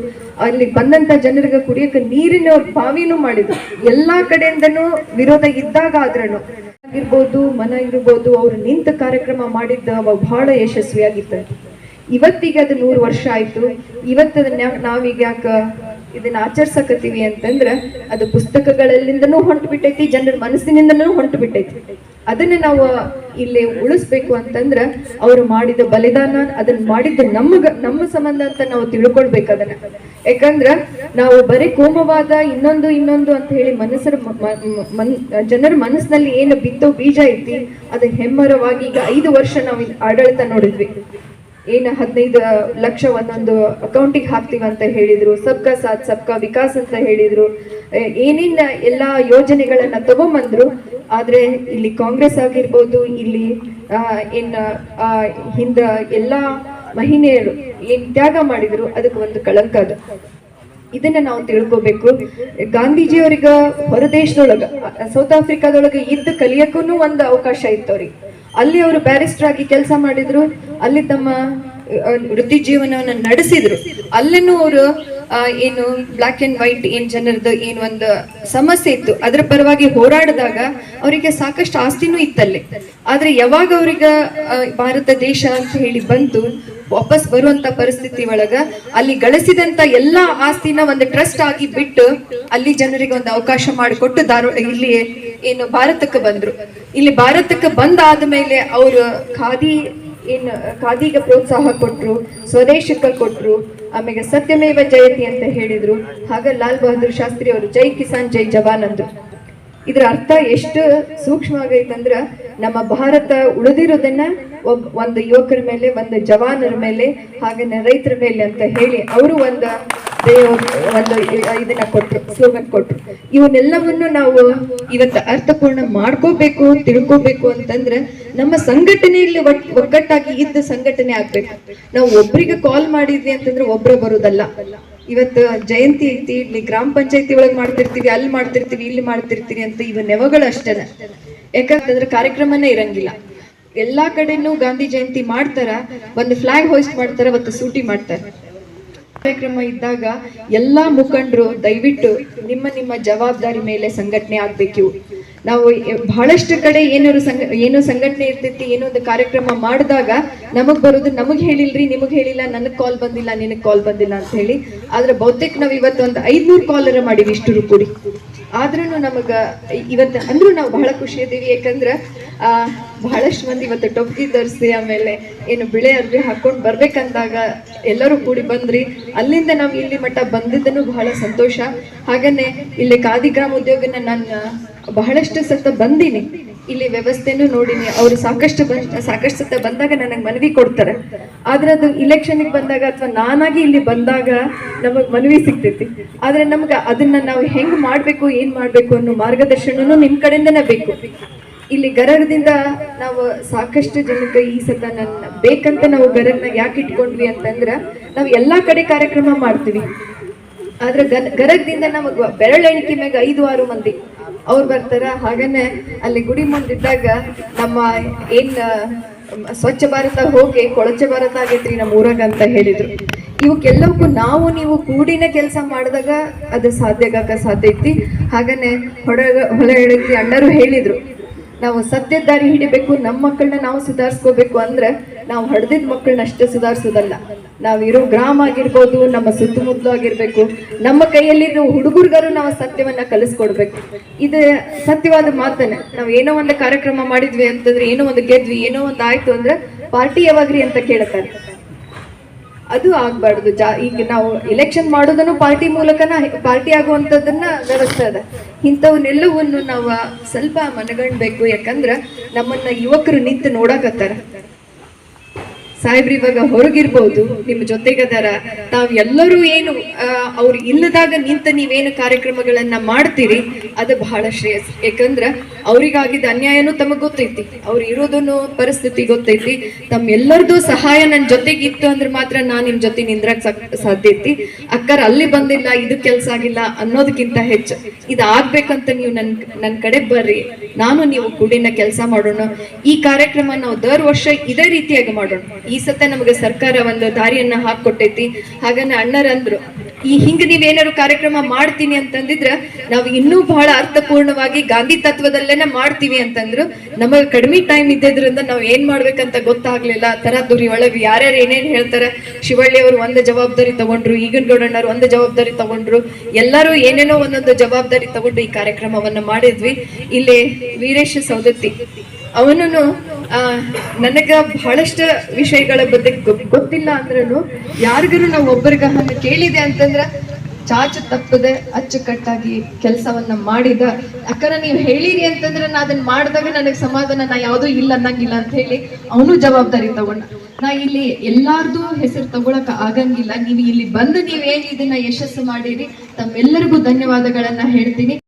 ಅಲ್ಲಿ ಬಂದಂತ ಜನರಿಗೆ ಕುಡಿಯಕ್ಕೆ ನೀರಿನ ಬಾವಿನೂ ಮಾಡಿದ್ರು. ಎಲ್ಲಾ ಕಡೆಯಿಂದನೂ ವಿರೋಧ ಇದ್ದಾಗ ಆದ್ರೂ ಆಗಿರ್ಬೋದು, ಮನ ಇರ್ಬೋದು, ಅವ್ರು ನಿಂತ ಕಾರ್ಯಕ್ರಮ ಮಾಡಿದ್ದ ಬಹಳ ಯಶಸ್ವಿಯಾಗಿತ್ತು. ಇವತ್ತಿಗೆ ಅದು 100 ವರ್ಷ ಆಯ್ತು. ಇವತ್ತದನ್ನ ನಾವೀಗ ಇದನ್ನ ಆಚರಿಸಕತ್ತೀವಿ ಅಂತಂದ್ರ ಅದು ಪುಸ್ತಕಗಳಿಂದನೂ ಹೊಂಟು ಬಿಟ್ಟೈತಿ, ಜನರ ಮನಸ್ಸಿನಿಂದನೂ ಹೊಂಟು ಬಿಟ್ಟೈತಿ. ಅದನ್ನ ನಾವು ಇಲ್ಲಿ ಉಳಿಸ್ಬೇಕು ಅಂತಂದ್ರ ಅವರು ಮಾಡಿದ ಬಲಿದಾನ, ಅದನ್ನ ಮಾಡಿದ್ದು ನಮ್ಮ ಸಂಬಂಧ ಅಂತ ನಾವು ತಿಳ್ಕೊಳ್ಬೇಕು ಅದನ್ನ. ಯಾಕಂದ್ರ ನಾವು ಬರೀ ಕೋಮವಾದ ಇನ್ನೊಂದು ಅಂತ ಹೇಳಿ ಜನರ ಮನಸ್ಸಿನಲ್ಲಿ ಏನು ಬಿತ್ತೋ ಬೀಜ ಐತಿ ಅದನ್ನ ಹೆಮ್ಮರವಾಗಿ ಈಗ 5 ವರ್ಷ ನಾವು ಆಡಳಿತ ನೋಡಿದ್ವಿ. 15 ಲಕ್ಷ ಒಂದೊಂದು ಅಕೌಂಟಿಗೆ ಹಾಕ್ತಿವಿ ಅಂತ ಹೇಳಿದ್ರು. ಸಬ್ಕಾ ಸಾಥ್ ಸಬ್ಕಾ ವಿಕಾಸ್ ಅಂತ ಹೇಳಿದ್ರು. ಏನೇನ ಎಲ್ಲಾ ಯೋಜನೆಗಳನ್ನ ತಗೊಂಬಂದ್ರು. ಆದ್ರೆ ಇಲ್ಲಿ ಕಾಂಗ್ರೆಸ್ ಆಗಿರ್ಬೋದು, ಇಲ್ಲಿ ಹಿಂದ ಎಲ್ಲಾ ಮಹಿಳೆಯರು ಏನ್ ತ್ಯಾಗ ಮಾಡಿದ್ರು ಅದಕ್ಕೆ ಒಂದು ಕಳಂಕ ಅದು. ಇದನ್ನ ನಾವು ತಿಳ್ಕೊಬೇಕು. ಗಾಂಧೀಜಿಯವ್ರಿಗ ಹೊರದೇಶದೊಳಗ ಸೌತ್ ಆಫ್ರಿಕಾದೊಳಗ ಇದ್ದು ಕಲಿಯಕ್ಕೂ ಒಂದು ಅವಕಾಶ ಇತ್ತು ಅವ್ರಿಗೆ. ಅಲ್ಲಿ ಅವರು ಬ್ಯಾರಿಸ್ಟರ್ ಆಗಿ ಕೆಲಸ ಮಾಡಿದ್ರು, ಅಲ್ಲಿ ತಮ್ಮ ವೃತ್ತಿ ಜೀವನವನ್ನ ನಡೆಸಿದ್ರು. ಅಲ್ಲೇನು ಅವರು ಏನು ಬ್ಲಾಕ್ ಅಂಡ್ ವೈಟ್ ಏನ್ ಜನರದ್ದು ಏನ್ ಒಂದು ಸಮಸ್ಯೆ ಇತ್ತು ಅದ್ರ ಪರವಾಗಿ ಹೋರಾಡಿದಾಗ ಅವರಿಗೆ ಸಾಕಷ್ಟು ಆಸ್ತಿನೂ ಇತ್ತಲ್ಲಿ. ಆದ್ರೆ ಯಾವಾಗ ಅವ್ರಿಗ ಭಾರತ ದೇಶ ಅಂತ ಹೇಳಿ ಬಂತು, ವಾಪಸ್ ಬರುವಂತ ಪರಿಸ್ಥಿತಿ ಒಳಗ ಅಲ್ಲಿ ಗಳಿಸಿದಂತ ಎಲ್ಲಾ ಆಸ್ತಿನ ಒಂದು ಟ್ರಸ್ಟ್ ಆಗಿ ಬಿಟ್ಟು ಅಲ್ಲಿ ಜನರಿಗೆ ಒಂದು ಅವಕಾಶ ಮಾಡಿಕೊಟ್ಟು ಇಲ್ಲಿ ಏನು ಭಾರತಕ್ಕೆ ಬಂದ್ರು. ಇಲ್ಲಿ ಭಾರತಕ್ಕೆ ಬಂದಾದ್ಮೇಲೆ ಅವರು ಖಾದಿಗೆ ಪ್ರೋತ್ಸಾಹ ಕೊಟ್ರು, ಸ್ವದೇಶಕ್ಕೆ ಕೊಟ್ರು, ಆಮೇಲೆ ಸತ್ಯಮೇವ ಜಯತಿ ಅಂತ ಹೇಳಿದ್ರು. ಹಾಗ ಲಾಲ್ ಬಹದ್ದೂರ್ ಶಾಸ್ತ್ರಿ ಅವರು ಜೈ ಕಿಸಾನ್ ಜೈ ಜವಾನ್ ಅಂದ್ರು. ಇದ್ರ ಅರ್ಥ ಎಷ್ಟು ಸೂಕ್ಷ್ಮವಾಗೈತಂದ್ರ ನಮ್ಮ ಭಾರತ ಉಳಿದಿರೋದನ್ನ ಒಂದು ಯುವಕರ ಮೇಲೆ, ಒಂದು ಜವಾನರ ಮೇಲೆ, ಹಾಗೇನೆ ರೈತರ ಮೇಲೆ ಅಂತ ಹೇಳಿ ಅವರು ಒಂದು ಇದನ್ನ ಕೊಟ್ರು, ಸ್ಲೋಗನ್ ಕೊಟ್ರು. ಇವನ್ನೆಲ್ಲವನ್ನು ನಾವು ಇವತ್ತು ಅರ್ಥಪೂರ್ಣ ಮಾಡ್ಕೋಬೇಕು, ತಿಳ್ಕೋಬೇಕು ಅಂತಂದ್ರೆ ನಮ್ಮ ಸಂಘಟನೆಯಲ್ಲಿ ಒಗ್ಗಟ್ಟಾಗಿ ಇದ್ದ ಸಂಘಟನೆ ಆಗ್ಬೇಕು. ನಾವು ಒಬ್ರಿಗೆ ಕಾಲ್ ಮಾಡಿದ್ವಿ ಅಂತಂದ್ರೆ ಒಬ್ರ ಬರೋದಲ್ಲ. ಇವತ್ತು ಜಯಂತಿ ಐತಿ, ಇಲ್ಲಿ ಗ್ರಾಮ ಪಂಚಾಯತಿ ಒಳಗ್ ಮಾಡ್ತಿರ್ತೀವಿ, ಅಲ್ಲಿ ಮಾಡ್ತಿರ್ತೀವಿ, ಇಲ್ಲಿ ಮಾಡ್ತಿರ್ತೀವಿ ಅಂತ ಇವ ನೆವಗಳು ಅಷ್ಟೇನ. ಯಾಕಂತಂದ್ರೆ ಕಾರ್ಯಕ್ರಮನೇ ಇರಂಗಿಲ್ಲ. ಎಲ್ಲಾ ಕಡೆನೂ ಗಾಂಧಿ ಜಯಂತಿ ಮಾಡ್ತಾರ, ಒಂದು ಫ್ಲಾಗ್ ಹೋಸ್ಟ್ ಮಾಡ್ತಾರ, ಒಂದು ಸೂಟಿ ಮಾಡ್ತಾರ. ಕಾರ್ಯಕ್ರಮ ಇದ್ದಾಗ ಎಲ್ಲಾ ಮುಖಂಡರು ದಯವಿಟ್ಟು ನಿಮ್ಮ ಜವಾಬ್ದಾರಿ ಮೇಲೆ ಸಂಘಟನೆ ಆಗ್ಬೇಕು. ನಾವು ಬಹಳಷ್ಟು ಕಡೆ ಏನೋ ಸಂಘಟನೆ ಇರ್ತೈತಿ, ಏನೋ ಒಂದು ಕಾರ್ಯಕ್ರಮ ಮಾಡಿದಾಗ ನಮಗ್ ಬರೋದು ನಮಗ್ ಹೇಳಿಲ್ರಿ, ನಿಮಗ್ ಹೇಳಿಲ್ಲ, ನನಗ್ ಕಾಲ್ ಬಂದಿಲ್ಲ, ನಿನಗ್ ಕಾಲ್ ಬಂದಿಲ್ಲ ಅಂತ ಹೇಳಿ. ಆದ್ರೆ ಬಹುತೇಕ ನಾವ್ ಇವತ್ತು ಒಂದು 500 ಕಾಲರ ಮಾಡಿವಿ ಇಷ್ಟರು ಕೂಡಿ. ಆದ್ರೂ ನಮಗ ಇವತ್ತು ಅಂದ್ರೂ ನಾವು ಬಹಳ ಖುಷಿ ಇದೀವಿ. ಯಾಕಂದ್ರ ಬಹಳಷ್ಟು ಮಂದಿ ಇವತ್ತು ಟೊಪ್ಪಿಗೆ ಧರಿಸಿ ಆಮೇಲೆ ಏನು ಬಿಳೆ ಅರ್ಬಿ ಹಾಕೊಂಡ್ ಬರ್ಬೇಕಂದಾಗ ಎಲ್ಲರೂ ಕೂಡಿ ಬಂದ್ರಿ. ಅಲ್ಲಿಂದ ನಾವು ಇಲ್ಲಿ ಮಟ್ಟ ಬಂದಿದ್ದನು ಬಹಳ ಸಂತೋಷ. ಹಾಗೇನೆ ಇಲ್ಲಿ ಖಾದಿ ಗ್ರಾಮ ಉದ್ಯೋಗನ ನಾನು ಬಹಳಷ್ಟು ಸತ ಬಂದೀನಿ, ಇಲ್ಲಿ ವ್ಯವಸ್ಥೆನೂ ನೋಡಿನಿ. ಅವ್ರು ಸಾಕಷ್ಟು ಸತ ಬಂದಾಗ ನನಗೆ ಮನವಿ ಕೊಡ್ತಾರೆ. ಆದ್ರೆ ಅದು ಇಲೆಕ್ಷನ್ಗೆ ಬಂದಾಗ ಅಥವಾ ನಾನಾಗಿ ಇಲ್ಲಿ ಬಂದಾಗ ನಮಗ್ ಮನವಿ ಸಿಗ್ತೈತಿ. ಆದ್ರೆ ನಮ್ಗ ಅದನ್ನ ನಾವು ಹೆಂಗ್ ಮಾಡ್ಬೇಕು, ಏನ್ ಮಾಡ್ಬೇಕು ಅನ್ನೋ ಮಾರ್ಗದರ್ಶನನು ನಿಮ್ ಕಡೆಯಿಂದನೇ ಬೇಕು. ಇಲ್ಲಿ ಗರಗದಿಂದ ನಾವು ಸಾಕಷ್ಟು ಜನಕ್ಕೆ ಈ ಸತ ನನ್ನ ಬೇಕಂತ ನಾವು ಗರಗ್ನ ಯಾಕೆ ಇಟ್ಕೊಂಡ್ವಿ ಅಂತಂದ್ರ ನಾವು ಎಲ್ಲಾ ಕಡೆ ಕಾರ್ಯಕ್ರಮ ಮಾಡ್ತೀವಿ. ಆದ್ರೆ ಗರಗದಿಂದ ನಮಗ್ ಬೆರಳೆಣಿಕೆ ಮ್ಯಾಗ 5-6 ಮಂದಿ ಅವ್ರು ಬರ್ತಾರ. ಹಾಗೇನೆ ಅಲ್ಲಿ ಗುಡಿ ಮುಂದಿದ್ದಾಗ ನಮ್ಮ ಏನ್ ಸ್ವಚ್ಛ ಭಾರತ ಹೋಗಿ ಕೊಳಚ ಭಾರತ ಆಗೈತ್ರಿ ನಮ್ಮ ಊರಾಗ ಅಂತ ಹೇಳಿದ್ರು. ಇವಕ್ಕೆಲ್ಲವಕ್ಕೂ ನೀವು ಕೂಡಿನ ಕೆಲಸ ಮಾಡಿದಾಗ ಅದು ಸಾಧ್ಯ ಐತಿ. ಹಾಗೇನೆ ಹೊಲ ಹೇಳಿ ಅಣ್ಣರು ಹೇಳಿದ್ರು, ನಾವು ಸತ್ಯದ ದಾರಿ ಹಿಡಿಬೇಕು, ನಮ್ಮ ಮಕ್ಕಳನ್ನ ನಾವು ಸುಧಾರಿಸ್ಕೋಬೇಕು ಅಂದ್ರೆ ನಾವು ಹಡ್ದಿದ್ ಮಕ್ಕಳನ್ನ ಅಷ್ಟೇ ಸುಧಾರಿಸೋದಲ್ಲ, ನಾವಿರೋ ಗ್ರಾಮ ಆಗಿರ್ಬೋದು, ನಮ್ಮ ಸುತ್ತಮುತ್ತಲು ಆಗಿರ್ಬೇಕು, ನಮ್ಮ ಕೈಯಲ್ಲಿರೋ ಹುಡುಗರಿಗಾರು ನಾವು ಸತ್ಯವನ್ನ ಕಲಿಸ್ಕೊಡ್ಬೇಕು. ಇದು ಸತ್ಯವಾದ ಮಾತನ್ನ. ನಾವು ಏನೋ ಒಂದು ಕಾರ್ಯಕ್ರಮ ಮಾಡಿದ್ವಿ ಅಂತಂದ್ರೆ, ಏನೋ ಒಂದು ಗೆದ್ವಿ, ಏನೋ ಒಂದು ಆಯ್ತು ಅಂದ್ರೆ ಪಾರ್ಟಿ ಯಾವಾಗ್ರಿ ಅಂತ ಕೇಳ್ತಾರೆ. ಅದು ಆಗ್ಬಾರ್ದು. ಈಗ ನಾವು ಎಲೆಕ್ಷನ್ ಮಾಡೋದನ್ನು ಪಾರ್ಟಿ ಮೂಲಕನ ಪಾರ್ಟಿ ಆಗುವಂಥದ್ದನ್ನ ವ್ಯವಸ್ಥೆ ಅದ. ಇಂಥವನ್ನೆಲ್ಲವನ್ನು ನಾವು ಸ್ವಲ್ಪ ಮನಗಣ್ಬೇಕು. ಯಾಕಂದ್ರ ನಮ್ಮನ್ನ ಯುವಕರು ನಿಂತು ನೋಡಕತ್ತಾರ. ಸಾಹೇಬ್ರು ಇವಾಗ ಹೊರಗಿರ್ಬೋದು, ನಿಮ್ಮ ಜೊತೆಗದಾರ, ತಾವ್ ಎಲ್ಲರೂ ಏನು ಅವ್ರು ಇಲ್ಲದಾಗ ನಿಂತ ನೀವೇನು ಕಾರ್ಯಕ್ರಮಗಳನ್ನ ಮಾಡ್ತೀರಿ ಅದು ಬಹಳ ಶ್ರೇಯಸ್. ಯಾಕಂದ್ರ ಅವ್ರಿಗಾಗಿದ್ದ ಅನ್ಯಾಯನೂ ತಮಗ್ ಗೊತ್ತೈತಿ, ಅವ್ರು ಇರೋದನ್ನು ಪರಿಸ್ಥಿತಿ ಗೊತ್ತೈತಿ. ತಮ್ಮೆಲ್ಲರದು ಸಹಾಯ ನನ್ ಜೊತೆಗಿತ್ತು ಅಂದ್ರೆ ಮಾತ್ರ ನಾನ್ ನಿಮ್ ಜೊತೆ ನಿಂದ್ರಕ್ ಸಾಧ್ಯ ಐತಿ. ಅಕ್ಕರ್ ಅಲ್ಲಿ ಬಂದಿಲ್ಲ, ಇದು ಕೆಲ್ಸ ಆಗಿಲ್ಲ ಅನ್ನೋದಕ್ಕಿಂತ ಹೆಚ್ಚು ಇದು ಆಗ್ಬೇಕಂತ ನೀವು ನನ್ ಕಡೆ ಬರ್ರಿ, ನಾನು ನೀವು ಕೂಡಿನ ಕೆಲಸ ಮಾಡೋಣ. ಈ ಕಾರ್ಯಕ್ರಮ ನಾವು ದರ್ ವರ್ಷ ಇದೇ ರೀತಿಯಾಗಿ ಮಾಡೋಣ. ಈ ಸತ ನಮಗೆ ಸರ್ಕಾರ ಒಂದು ದಾರಿಯನ್ನ ಹಾಕೊಟ್ಟೈತಿ. ಹಾಗನ್ನ ಅಣ್ಣರಂದ್ರು, ಹಿಂಗ ನೀವೇನಾದ್ರು ಕಾರ್ಯಕ್ರಮ ಮಾಡ್ತೀನಿ ಅಂತಂದಿದ್ರ ನಾವು ಇನ್ನೂ ಬಹಳ ಅರ್ಥಪೂರ್ಣವಾಗಿ ಗಾಂಧಿ ತತ್ವದಲ್ಲೇನ ಮಾಡ್ತೀವಿ ಅಂತಂದ್ರು. ನಮಗ್ ಕಡಿಮೆ ಟೈಮ್ ಇದ್ದಿದ್ರಿಂದ ನಾವ್ ಏನ್ ಮಾಡ್ಬೇಕಂತ ಗೊತ್ತಾಗ್ಲಿಲ್ಲ. ತರಾತುರಿ ಒಳಗೆ ಯಾರ್ಯಾರು ಏನೇನ್ ಹೇಳ್ತಾರೆ. ಶಿವಳ್ಳಿ ಅವರು ಒಂದು ಜವಾಬ್ದಾರಿ ತಗೊಂಡ್ರು, ಈಗನ್ ಗೌಡಣ್ಣರು ಒಂದು ಜವಾಬ್ದಾರಿ ತಗೊಂಡ್ರು, ಎಲ್ಲರೂ ಏನೇನೋ ಒಂದೊಂದು ಜವಾಬ್ದಾರಿ ತಗೊಂಡು ಈ ಕಾರ್ಯಕ್ರಮವನ್ನ ಮಾಡಿದ್ವಿ. ಇಲ್ಲಿ ವೀರೇಶ್ ಸೌದತ್ತಿ ಅವನು ನನಗ ಬಹಳಷ್ಟು ವಿಷಯಗಳ ಬಗ್ಗೆ ಗೊತ್ತಿಲ್ಲ ಅಂದ್ರೂ ಯಾರಿಗೂ ನಾವು ಒಬ್ಬರಿಗ ಹಂಗ ಕೇಳಿದೆ ಅಂತಂದ್ರ ಚಾಚು ತಪ್ಪದೆ ಅಚ್ಚುಕಟ್ಟಾಗಿ ಕೆಲಸವನ್ನ ಮಾಡಿದ. ಅಕ್ಕರ ನೀವು ಹೇಳಿರಿ ಅಂತಂದ್ರೆ ನಾ ಅದನ್ನ ಮಾಡಿದಾಗ ನನಗೆ ಸಮಾಧಾನ, ನಾ ಯಾವುದೂ ಇಲ್ಲ ಅನ್ನಂಗಿಲ್ಲ ಅಂತ ಹೇಳಿ ಅವನು ಜವಾಬ್ದಾರಿ ತಗೊಂಡ. ನಾ ಇಲ್ಲಿ ಎಲ್ಲಾರ್ದು ಹೆಸರು ತಗೊಳಕ್ ಆಗಂಗಿಲ್ಲ. ನೀವು ಇಲ್ಲಿ ಬಂದು ನೀವೇನು ಇದನ್ನ ಯಶಸ್ಸು ಮಾಡಿರಿ, ತಮ್ಮೆಲ್ಲರಿಗೂ ಧನ್ಯವಾದಗಳನ್ನ ಹೇಳ್ತೀನಿ.